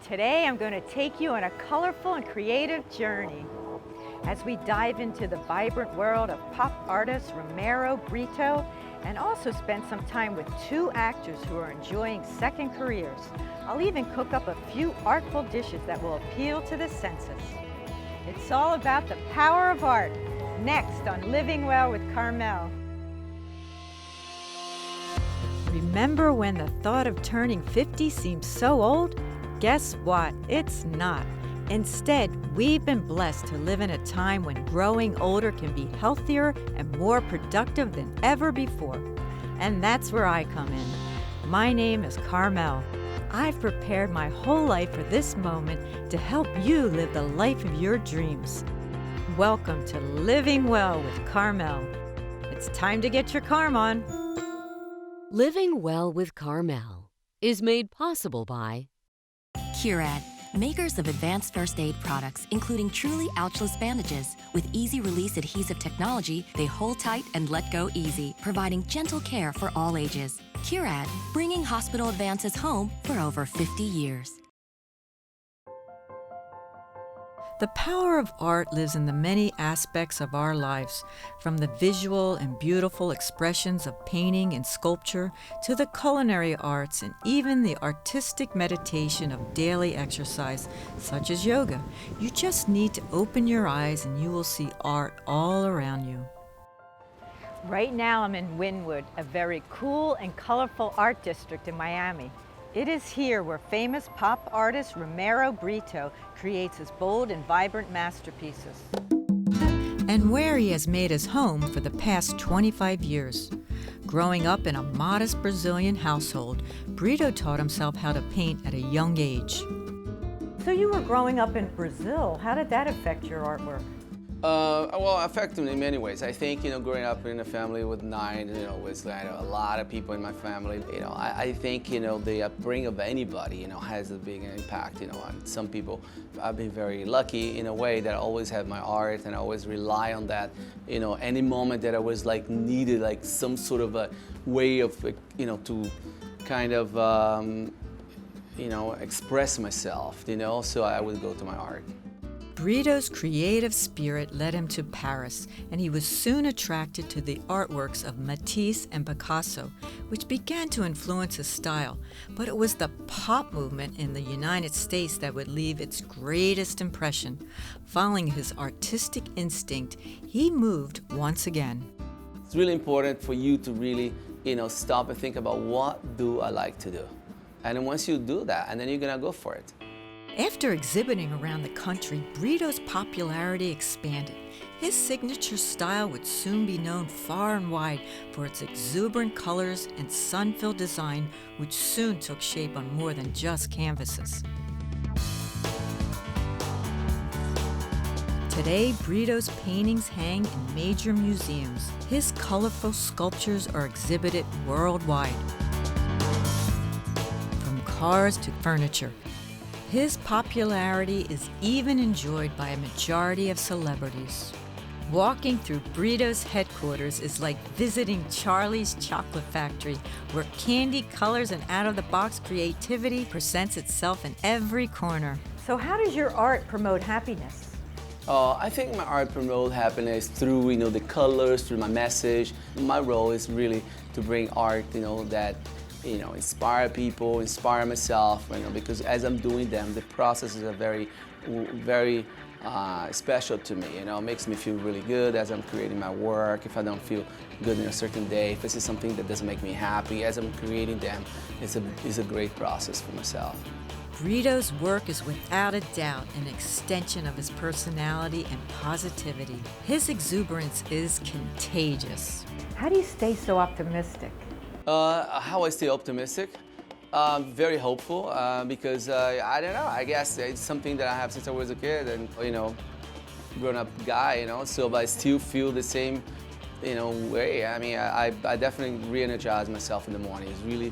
Today I'm going to take you on a colorful and creative journey as we dive into the vibrant world of pop artist Romero Britto, and also spend some time with two actors who are enjoying second careers. I'll even cook up a few artful dishes that will appeal to the senses. It's all about the power of art, next on Living Well with Carmel. Remember when the thought of turning 50 seems so old? Guess what? It's not. Instead, we've been blessed to live in a time when growing older can be healthier and more productive than ever before. And that's where I come in. My name is Carmel. I've prepared my whole life for this moment to help you live the life of your dreams. Welcome to Living Well with Carmel. It's time to get your Carm on. Living Well with Carmel is made possible by Curad, makers of advanced first aid products, including truly ouchless bandages. With easy-release adhesive technology, they hold tight and let go easy, providing gentle care for all ages. Curad, bringing hospital advances home for over 50 years. The power of art lives in the many aspects of our lives, from the visual and beautiful expressions of painting and sculpture to the culinary arts and even the artistic meditation of daily exercise, such as yoga. You just need to open your eyes and you will see art all around you. Right now I'm in Wynwood, a very cool and colorful art district in Miami. It is here where famous pop artist Romero Britto creates his bold and vibrant masterpieces. And where he has made his home for the past 25 years. Growing up in a modest Brazilian household, Britto taught himself how to paint at a young age. So you were growing up in Brazil. How did that affect your artwork? Well, affected in many ways. I think, growing up in a family with nine, with a lot of people in my family, I think, the upbringing of anybody, has a big impact, on some people. I've been very lucky in a way that I always have my art and I always rely on that, any moment that I was needed some sort of a way of, to kind of, express myself, so I would go to my art. Britto's creative spirit led him to Paris, and he was soon attracted to the artworks of Matisse and Picasso, which began to influence his style. But it was the pop movement in the United States that would leave its greatest impression. Following his artistic instinct, he moved once again. It's really important for you to really, stop and think about what do I like to do. And then once you do that, and then you're gonna go for it. After exhibiting around the country, Britto's popularity expanded. His signature style would soon be known far and wide for its exuberant colors and sun-filled design, which soon took shape on more than just canvases. Today, Britto's paintings hang in major museums. His colorful sculptures are exhibited worldwide, from cars to furniture. His popularity is even enjoyed by a majority of celebrities. Walking through Britto's headquarters is like visiting Charlie's Chocolate Factory, where candy, colors, and out-of-the-box creativity presents itself in every corner. So how does your art promote happiness? I think my art promotes happiness through, the colors, through my message. My role is really to bring art, that inspire people, inspire myself, because as I'm doing them, the processes are very, very special to me. It makes me feel really good as I'm creating my work. If I don't feel good in a certain day, if this is something that doesn't make me happy, as I'm creating them, it's a great process for myself. Britto's work is without a doubt an extension of his personality and positivity. His exuberance is contagious. How do you stay so optimistic? How I stay optimistic? Very hopeful, because I don't know, I guess it's something that I have since I was a kid and, grown-up guy, so but I still feel the same, way. I mean, I definitely re-energize myself in the morning. It's really,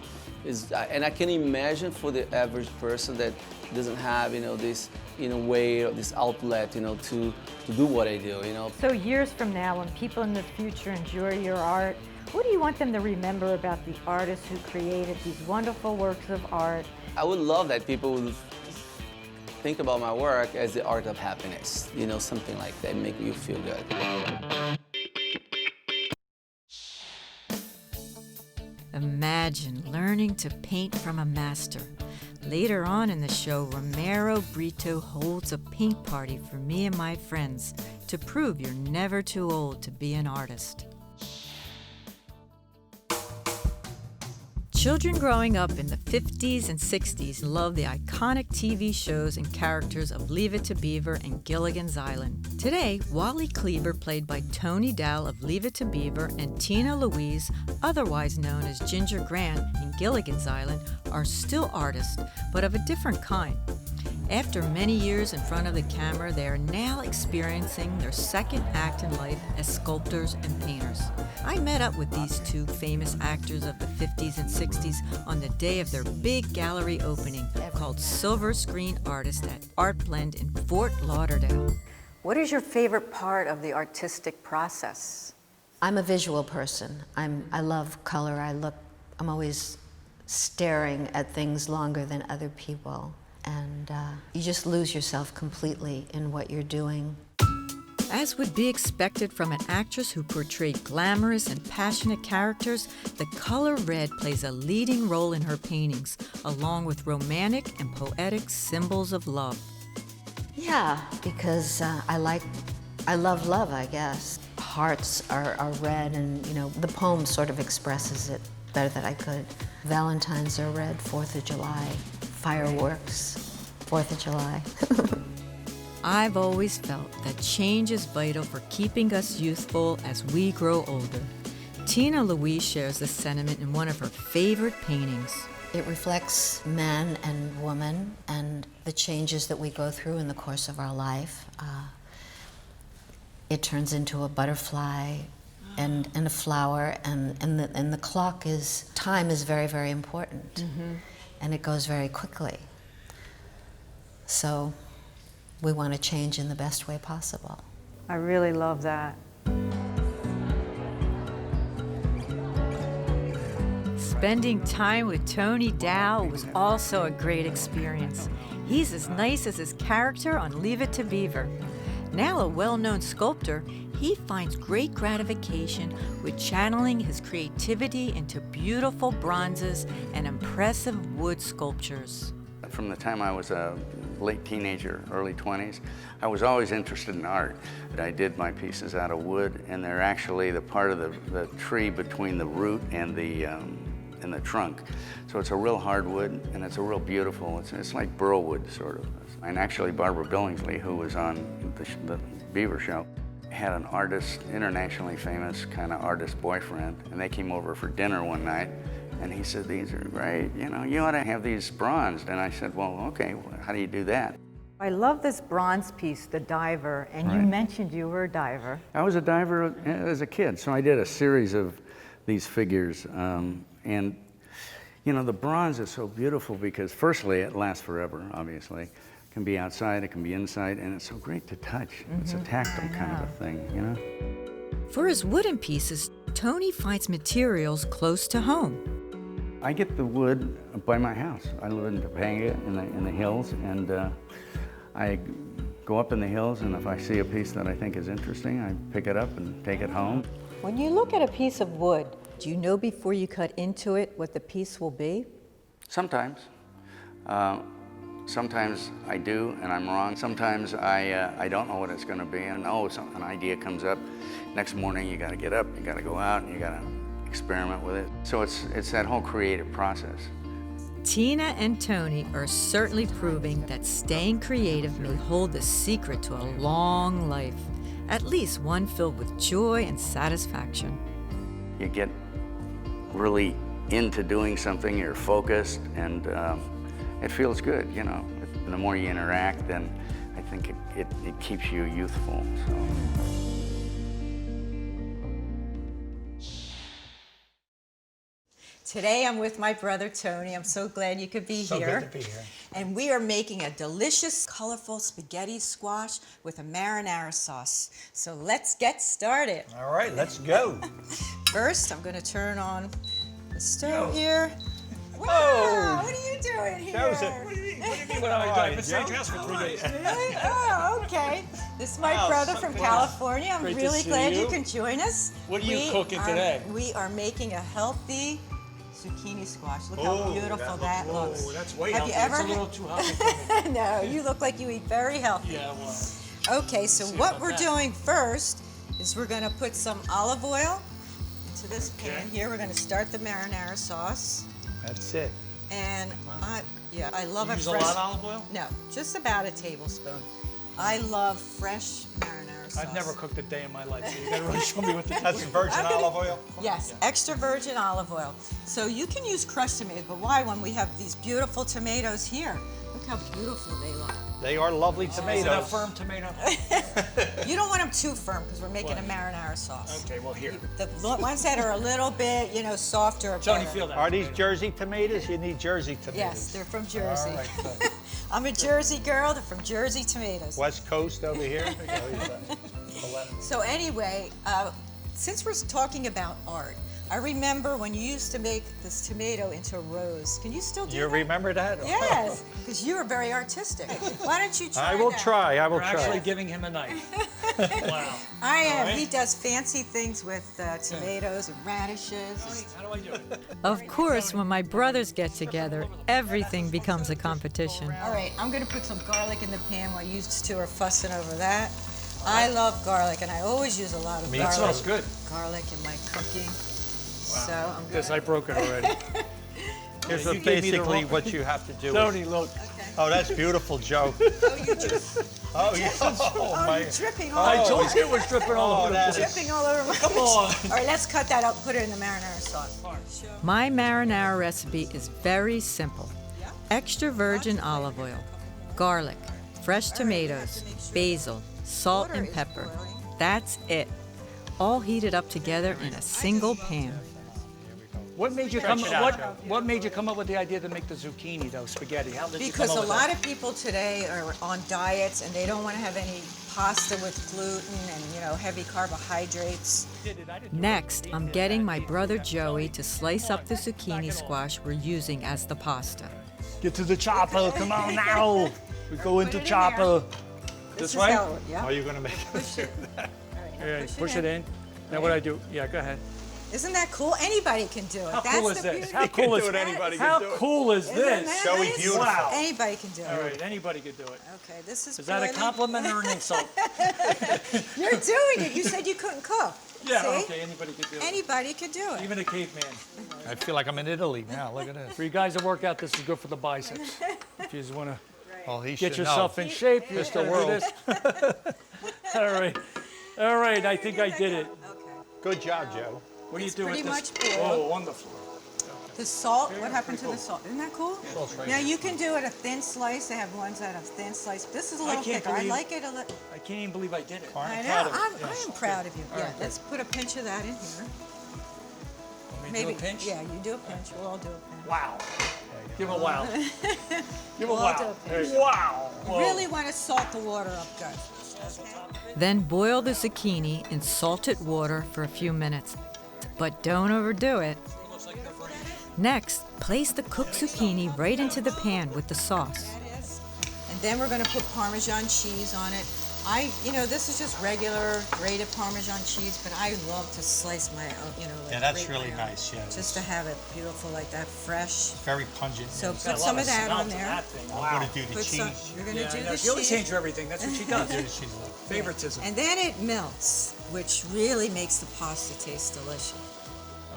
and I can imagine for the average person that doesn't have, this, way, or this outlet, to do what I do, So years from now, when people in the future enjoy your art, what do you want them to remember about the artists who created these wonderful works of art? I would love that people would Think about my work as the art of happiness, you know, something like that, make you feel good. Imagine learning to paint from a master. Later on in the show, Romero Britto holds a paint party for me and my friends to prove you're never too old to be an artist. Children growing up in the 50s and 60s loved the iconic TV shows and characters of Leave It to Beaver and Gilligan's Island. Today, Wally Cleaver, played by Tony Dow of Leave It to Beaver, and Tina Louise, otherwise known as Ginger Grant in Gilligan's Island, are still artists, but of a different kind. After many years in front of the camera, they are now experiencing their second act in life as sculptors and painters. I met up with these two famous actors of the 50s and 60s on the day of their big gallery opening called Silver Screen Artist at Art Blend in Fort Lauderdale. What is your favorite part of the artistic process? I'm a visual person. I love color. I'm always staring at things longer than other people. And you just lose yourself completely in what you're doing. As would be expected from an actress who portrayed glamorous and passionate characters, the color red plays a leading role in her paintings, along with romantic and poetic symbols of love. Yeah, because I love love, I guess. Hearts are red, and you know, the poem sort of expresses it better than I could. Valentines are red, 4th of July. Fireworks, 4th of July. I've always felt that change is vital for keeping us youthful as we grow older. Tina Louise shares this sentiment in one of her favorite paintings. It reflects man and woman and the changes that we go through in the course of our life. It turns into a butterfly and a flower, and the clock is, time is very, very important. Mm-hmm. And it goes very quickly. So we want to change in the best way possible. I really love that. Spending time with Tony Dow was also a great experience. He's as nice as his character on Leave It to Beaver. Now a well-known sculptor, he finds great gratification with channeling his creativity into beautiful bronzes and impressive wood sculptures. From the time I was a late teenager, early 20s, I was always interested in art. I did my pieces out of wood, and they're actually the part of the tree between the root and the trunk. So it's a real hardwood, and it's a real beautiful, it's like burlwood, sort of. And actually Barbara Billingsley, who was on the Beaver show, had an artist, internationally famous kind of artist boyfriend, and they came over for dinner one night, and he said, "These are great, you know, you ought to have these bronzed." And I said, "Well, okay, how do you do that?" I love this bronze piece, the diver, and Right. You mentioned you were a diver. I was a diver as a kid, so I did a series of these figures, and you know, the bronze is so beautiful because firstly, it lasts forever, obviously. It can be outside, it can be inside, and it's so great to touch. Mm-hmm. It's a tactile kind of a thing, you know? For his wooden pieces, Tony finds materials close to home. I get the wood by my house. I live in Topanga in the hills, and I go up in the hills, and if I see a piece that I think is interesting, I pick it up and take it home. When you look at a piece of wood, do you know before you cut into it what the piece will be? Sometimes. Sometimes I do, and I'm wrong. Sometimes I don't know what it's going to be, and an idea comes up. Next morning, you got to get up, you got to go out, and you got to experiment with it. So it's that whole creative process. Tina and Tony are certainly proving that staying creative may hold the secret to a long life, at least one filled with joy and satisfaction. You get really into doing something, you're focused, and it feels good, you know. And the more you interact, then I think it keeps you youthful. So. Today I'm with my brother Tony. I'm so glad you could be here. So good to be here. And we are making a delicious, colorful spaghetti squash with a marinara sauce. So let's get started. All right, let's go. First, I'm going to turn on the stove here. Wow, what are you doing here? Joseph. What do you mean when I've been staying house for 3 days? Really? Oh, okay. This is my Wow, brother so from good. California. I'm Great to really see glad you. you can join us. What are you cooking today? We are making a healthy zucchini squash. Look how beautiful that looks. Oh, that's way Have healthy. you ever? It's a little too healthy. No, you look like you eat very healthy. Yeah, well. Okay, so what we're doing first is we're going to put some olive oil into this pan here. We're going to start the marinara sauce. That's it. And I love You a use fresh. a lot of olive oil? No, just about a tablespoon. I love fresh marinara sauce. I've never cooked a day in my life, so you gotta really show me what to do. That's virgin olive oil? Yes, extra virgin olive oil. So you can use crushed tomatoes, but why when we have these beautiful tomatoes here? Look how beautiful they look. They are lovely Is it a tomatoes. firm tomato? You don't want them too firm because we're making a marinara sauce. Okay, well here. The ones that are a little bit, softer are Tony, better. feel that. Are these Jersey tomatoes? You need Jersey tomatoes. Yes, they're from Jersey. All right, good. I'm a Jersey girl. They're from Jersey tomatoes. West Coast over here. So anyway, since we're talking about art, I remember when you used to make this tomato into a rose. Can you still do You that? remember that? Yes, because you were very artistic. Why don't you try I will that? try. I will We're try. actually giving him a knife. Wow. I am. All right. He does fancy things with tomatoes and radishes. How do I do it? Of course, when my brothers get together, everything becomes a competition. All right, I'm going to put some garlic in the pan while you two are fussing over that. I love garlic, and I always use a lot of It garlic. smells good. Garlic in my cooking. So I'm Because going I broke it already. Here's You what gave me the basically wrong- what you have to do. Tony, look. Oh, that's beautiful, Joe. Oh, you just. Oh, yeah. Oh, my. You're dripping all I over. told you it was dripping all over the that place. is- Dripping all over my. Come on. All right, let's cut that up. Put it in the marinara sauce. My marinara recipe is very simple. Extra virgin olive oil, garlic, fresh tomatoes, basil, salt and pepper. That's it. All heated up together in a single pan. What made you come? What made you come up with the idea to make the zucchini though, spaghetti? How did you Because come a up with lot that? of people today are on diets and they don't want to have any pasta with gluten and heavy carbohydrates. Next, I'm getting my brother Joey to slice up the zucchini squash we're using as the pasta. Get to the chopper. Come on now. We go into it in chopper. This This is way? how- yeah. Are you going to make Push it. All right, now Push it in. Now what I do? Yeah, go ahead. Isn't that cool? Anybody can do it. How That's cool is the this? beauty. How cool is do it, anybody can How do it. cool is Isn't this? that Joey, nice? beautiful. Wow. Anybody can do it. All right, anybody could do it. Okay, this is Is that a boiling. compliment or an insult? You're doing it. You said you couldn't cook. Yeah, See? okay, anybody could do it. Anybody could do it. Even a caveman. I feel like I'm in Italy now. Look at this. For you guys that work out, this is good for the biceps. If you just want to Oh, he get should yourself know. in shape, you Mr. just do World. this. All right. All right, I think I did it. Okay. Good job, Joe. What do you It's do with pretty this? much boiled. Oh, wonderful. The salt, what happened to the salt? Isn't that cool? right Now you can do it a thin slice. They have ones that have thin slice. This is a little can't thicker. I believe- like it a little. I can't even believe I did it. I proud know. of it. I am proud of you. Yeah, let's put a pinch of that in here. Want me to do a pinch? Yeah, you do a pinch. We'll all do a pinch. Wow. Give a wow. Give a We'll wow. do a pinch. Hey, wow. You Whoa. really want to salt the water up good. Okay? Then boil the zucchini in salted water for a few minutes. But don't overdo it. Next, place the cooked zucchini right into the pan with the sauce. That is. And then we're going to put Parmesan cheese on it. This is just regular grated Parmesan cheese, but I love to slice my own, Yeah, that's grate really my own, nice, yeah. Just to have it beautiful like that, fresh. Very pungent. So Got a put lot some of that smell on to there. that thing. I'm Wow. going to do the Put some, cheese. you're going to do Yeah, the she always cheese. changes everything. That's what she does. Do the cheese. Favoritism. And then it melts, which really makes the pasta taste delicious.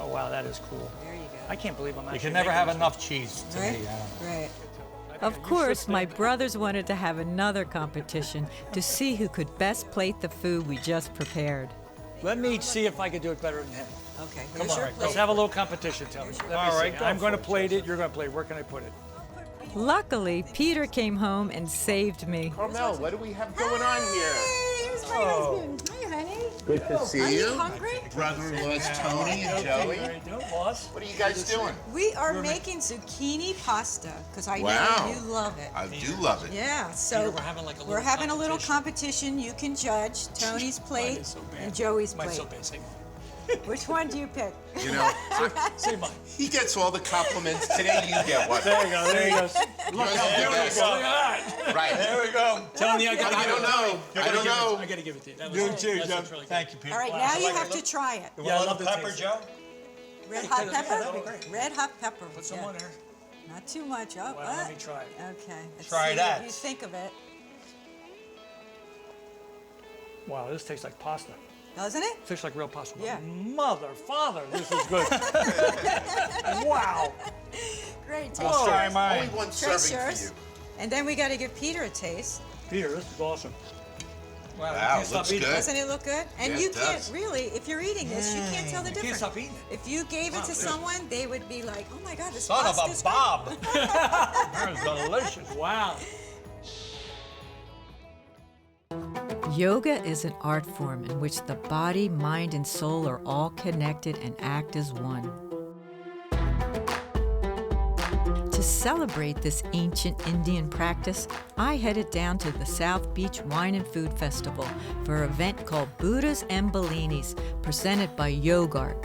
Oh, wow, that is cool. There you go. I can't believe I'm actually You can never making have this. enough cheese to Right? me. I don't know. Right. Of course, my brothers wanted to have another competition to see who could best plate the food we just prepared. Let me see if I can do it better than him. Okay. Come Here's on, your let's plate. have a little competition, Tony. Let me All see. right, go I'm going to for it, plate it. You're going to plate it. Where can I put it? Luckily, Peter came home and saved me. Carmel, what do we have going on here? Hey, here's my husband. Hi, honey. Good to Are see you you. hungry? Brother-in-laws Tony and Joey. How you doing, boss? What are you guys doing? We are making zucchini pasta because I Wow. know you love it. I do love it. Yeah, so we're having like a we're little having a little competition. You can judge Tony's plate is so bad. and Joey's Mine's plate. so basic. Which one do you pick? You know, Say mine. he gets all the compliments. Today you get one. There you go, there you go. Look how beautiful. Look at that. Right. There we go. Tony, I gotta I give don't it. know. I don't know. I gotta give it to you. That You was, too, that Joe. was really good. Thank you, Peter. All right, Wow. now you Like have it. to try it. You Yeah, I want a love little the pepper, taste. Joe? Red Yeah, hot yeah, pepper? that'd be great. Red hot pepper. Put some yeah. on there. Not too much. Oh, Well, let me try it. Okay. Let's Try see that. what you think of it. Wow, this tastes like pasta. Doesn't it? Tastes like real pasta. Yeah. Mother, father, this is good. Wow. Great taste. I'll try mine. Only one Trace serving for yours. you. And then we got to give Peter a taste. Peter, this is awesome. Wow, you Wow, can't stop looks eating. good. Doesn't it look good? And Yeah, you it can't does. really, if you're eating this, you can't tell the You difference. can't stop eating it. If you gave it Wow, to yeah. someone, they would be like, "Oh my God, this Son of pasta's a Bob. That is delicious. Wow. Yoga is an art form in which the body, mind, and soul are all connected and act as one. To celebrate this ancient Indian practice, I headed down to the South Beach Wine and Food Festival for an event called Buddhas and Bellinis, presented by Yogart.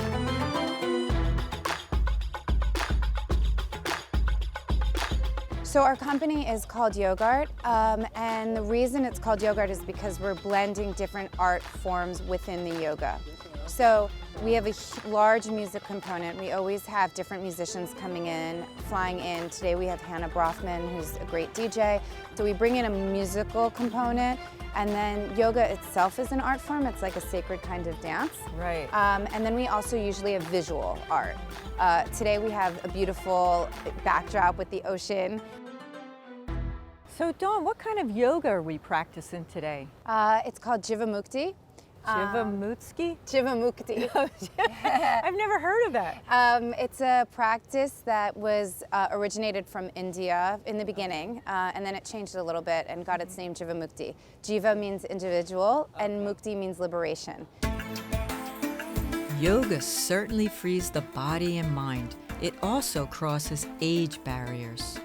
So our company is called Yogart, and the reason it's called Yogart is because we're blending different art forms within the yoga. So we have a large music component. We always have different musicians coming in, flying in. Today we have Hannah Brothman, who's a great DJ. So we bring in a musical component, and then yoga itself is an art form. It's like a sacred kind of dance. Right. And then we also usually have visual art. Today we have a beautiful backdrop with the ocean. So Dawn, what kind of yoga are we practicing today? It's called Jivamukti. Jivamukti? Jivamukti. I've never heard of that. It's a practice that was originated from India in the beginning, and then it changed a little bit and got its name Jivamukti. Jiva means individual, and Mukti means liberation. Yoga certainly frees the body and mind. It also crosses age barriers.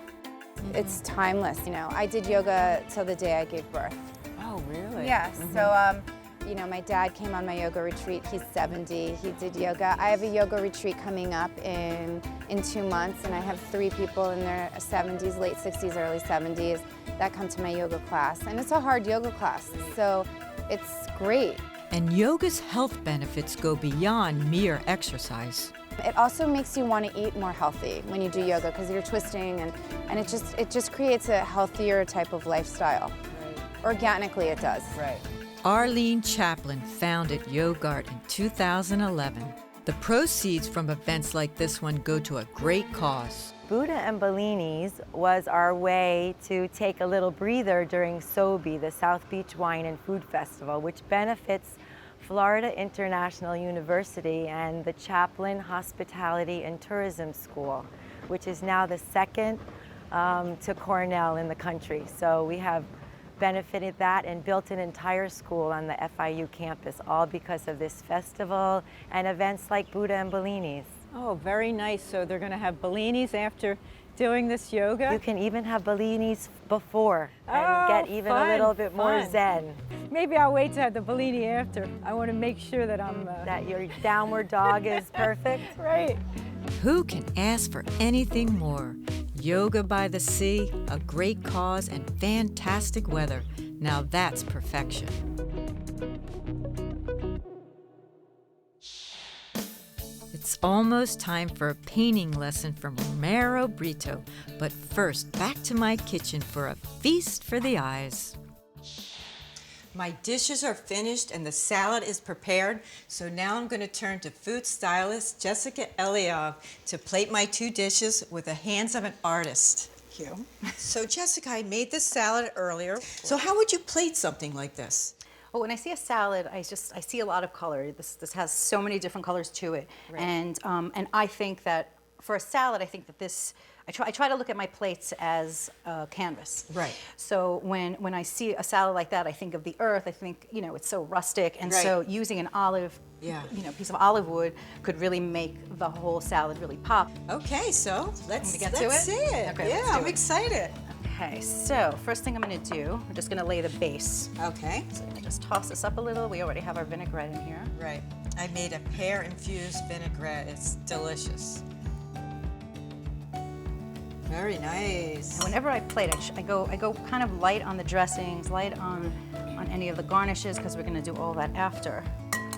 It's timeless, you know. I did yoga till the day I gave birth. Oh, really? Yeah, so, you know, my dad came on my yoga retreat. He's 70, he did yoga. I have a yoga retreat coming up in 2 months, and I have 3 people in their 70s, late 60s, early 70s that come to my yoga class. And it's a hard yoga class, so it's great. And yoga's health benefits go beyond mere exercise. It also makes you want to eat more healthy when you do yoga because you're twisting, and it just creates a healthier type of lifestyle. Right. Organically, it does. Right. Arlene Chaplin founded Yogart in 2011. The proceeds from events like this one go to a great cause. Buddha and Bellinis was our way to take a little breather during SOBI, the South Beach Wine and Food Festival, which benefits Florida International University and the Chaplin Hospitality and Tourism School, which is now the second to Cornell in the country. So we have benefited that and built an entire school on the FIU campus, all because of this festival and events like Buddha and Bellinis. Oh, very nice. So they're going to have Bellinis after doing this yoga? You can even have Bellinis before and get even a little bit more zen. Maybe I'll wait to have the Bellini after. I want to make sure that I'm... that your downward dog is perfect. Right. Who can ask for anything more? Yoga by the sea, a great cause, and fantastic weather. Now that's perfection. It's almost time for a painting lesson from Romero Britto. But first, back to my kitchen for a feast for the eyes. My dishes are finished and the salad is prepared. So now I'm going to turn to food stylist Jessica Eliav to plate my 2 dishes with the hands of an artist. Thank you. So Jessica, I made this salad earlier. So how would you plate something like this? Well, when I see a salad, I see a lot of color. This has so many different colors to it, Right. And I think that for a salad, I think that this. I try to look at my plates as a canvas. Right. So when I see a salad like that, I think of the earth. I think, you know, it's so rustic, and Right. so using an olive, piece of olive wood could really make the whole salad really pop. Okay, so let's get to it? see it. Okay, yeah, let's do I'm it. excited. Okay, so first thing I'm gonna do, I'm just gonna lay the base. Okay. So I'm gonna just toss this up a little. We already have our vinaigrette in here. Right. I made a pear-infused vinaigrette. It's delicious. Very nice. And whenever I plate, I go kind of light on the dressings, light on any of the garnishes, because we're gonna do all that after.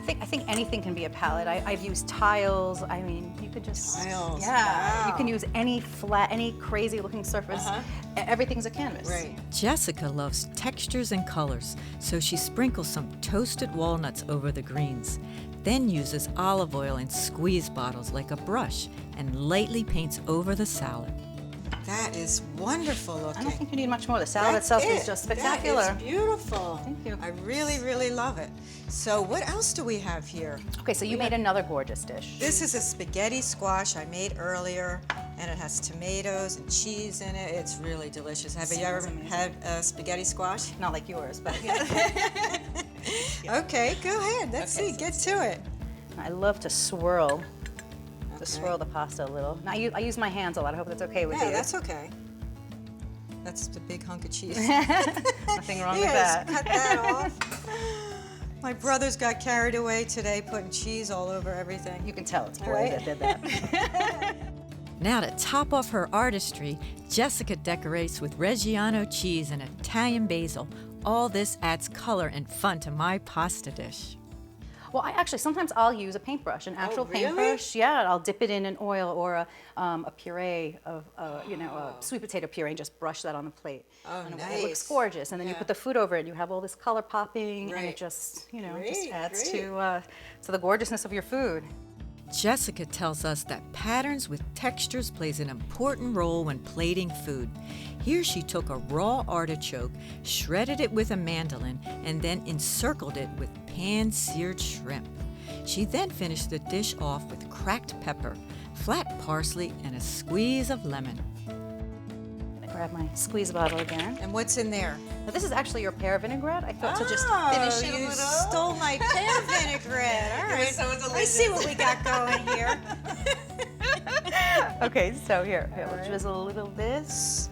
I think anything can be a palette. I've used tiles. I mean, you could just tiles. Yeah, Wow. you can use any flat, any crazy-looking surface. Everything's a canvas. Right. Jessica loves textures and colors, so she sprinkles some toasted walnuts over the greens, then uses olive oil in squeeze bottles like a brush and lightly paints over the salad. That is wonderful looking. I don't think you need much more. The salad itself is just spectacular. That is beautiful. Thank you. I really, really love it. So what else do we have here? Okay, so you made another gorgeous dish. This is a spaghetti squash I made earlier, and it has tomatoes and cheese in it. It's really delicious. Have you ever had a spaghetti squash? Not like yours, but Okay, go ahead. Let's see. Get to it. I love to swirl. To swirl the pasta a little. Now I use my hands a lot. I hope that's okay with you. Yeah, that's okay. That's the big hunk of cheese. Nothing wrong with Yes, that. cut that off. My brothers got carried away today putting cheese all over everything. You can tell it's boys Right? that did that. Now to top off her artistry, Jessica decorates with Reggiano cheese and Italian basil. All this adds color and fun to my pasta dish. Well, sometimes I'll use a paintbrush, an actual really? paintbrush. Yeah, I'll dip it in an oil or a puree of, a sweet potato puree, and just brush that on the plate. Oh, and nice. It looks gorgeous. And then you put the food over it, and you have all this color popping, and Right. it just, just Great, adds great. to the gorgeousness of your food. Jessica tells us that patterns with textures plays an important role when plating food. Here she took a raw artichoke, shredded it with a mandolin, and then encircled it with pan-seared shrimp. She then finished the dish off with cracked pepper, flat parsley, and a squeeze of lemon. I'm gonna grab my squeeze bottle again. And what's in there? Now, this is actually your pear vinaigrette. I thought to just finish it a you little. stole my pear vinaigrette. All right. I see what we got going here. Okay, so here, we'll drizzle a little of this.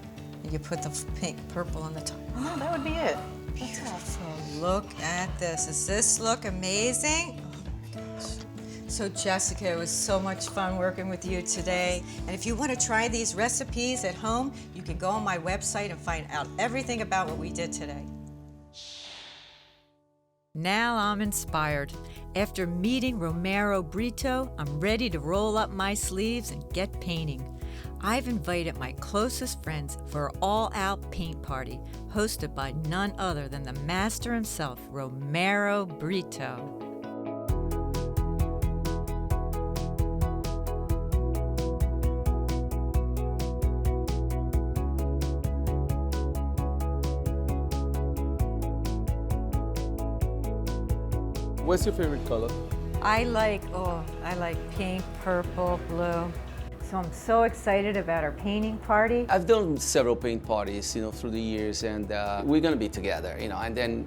You put the pink, purple on the top. No, that would be it. Beautiful. Look at this. Does this look amazing? Oh my gosh. So Jessica, it was so much fun working with you today. And if you want to try these recipes at home, you can go on my website and find out everything about what we did today. Now I'm inspired. After meeting Romero Britto, I'm ready to roll up my sleeves and get painting. I've invited my closest friends for an all-out paint party, hosted by none other than the master himself, Romero Britto. What's your favorite color? I like pink, purple, blue. So I'm so excited about our painting party. I've done several paint parties, through the years, and we're gonna be together, and then,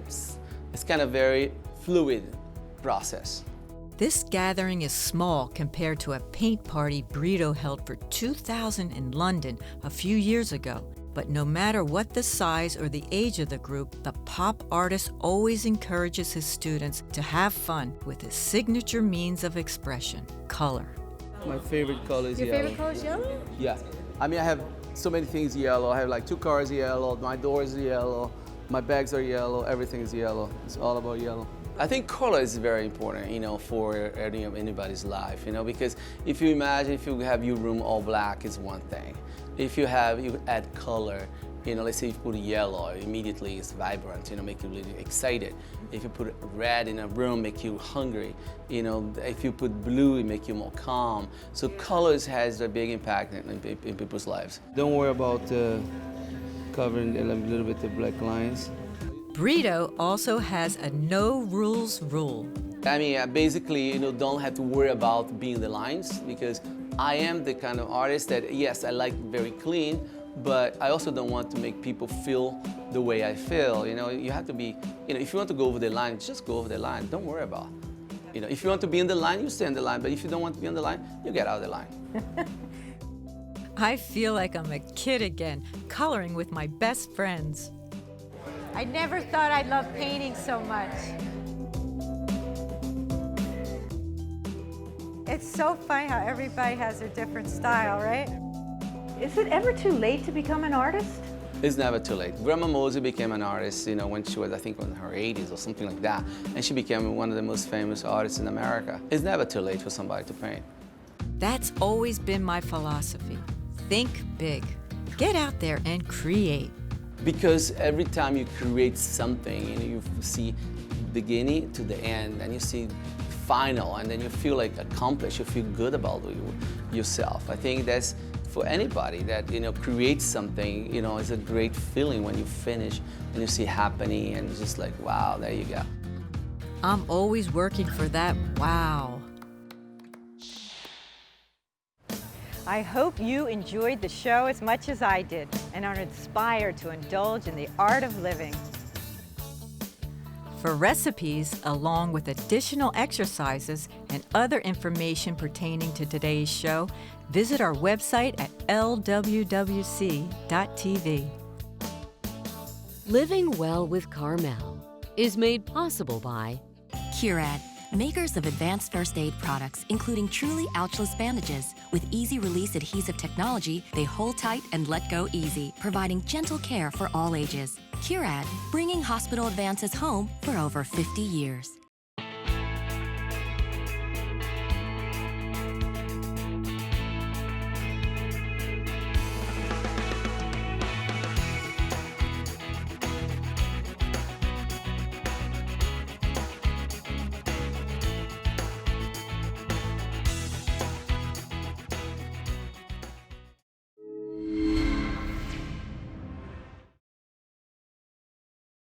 it's kind of very fluid process. This gathering is small compared to a paint party Britto held for 2,000 in London a few years ago. But no matter what the size or the age of the group, the pop artist always encourages his students to have fun with his signature means of expression, color. My favorite color is Your yellow. favorite color is yellow? Yeah. I mean, I have so many things yellow. I have like 2 cars yellow, my doors are yellow, my bags are yellow, everything is yellow. It's all about yellow. I think color is very important, for anybody's life, because if you imagine if you have your room all black, it's one thing. If you add color, let's say you put yellow, immediately it's vibrant, make you really excited. If you put red in a room, make you hungry. If you put blue, it make you more calm. So colors has a big impact in people's lives. Don't worry about covering a little bit the black lines. Britto also has a no rules rule. I mean, basically, don't have to worry about being the lines, because I am the kind of artist that, yes, I like very clean, but I also don't want to make people feel the way I feel. You have to be, if you want to go over the line, just go over the line. Don't worry about it. If you want to be in the line, you stay in the line, but if you don't want to be in the line, you get out of the line. I feel like I'm a kid again, coloring with my best friends. I never thought I'd love painting so much. It's so funny how everybody has their different style, right? Is it ever too late to become an artist? It's never too late. Grandma Mosey became an artist, when she was, I think, in her 80s or something like that. And she became one of the most famous artists in America. It's never too late for somebody to paint. That's always been my philosophy. Think big. Get out there and create. Because every time you create something, you see beginning to the end, and you see final, and then you feel like accomplished, you feel good about yourself. I think that's for anybody that creates something, it's a great feeling when you finish and you see happening, and it's just like, wow, there you go. I'm always working for that wow. I hope you enjoyed the show as much as I did and are inspired to indulge in the art of living. For recipes, along with additional exercises and other information pertaining to today's show, visit our website at lwwc.tv. Living Well with Carmel is made possible by Curad, makers of advanced first aid products, including truly ouchless bandages. With easy release adhesive technology, they hold tight and let go easy, providing gentle care for all ages. Curad, bringing hospital advances home for over 50 years.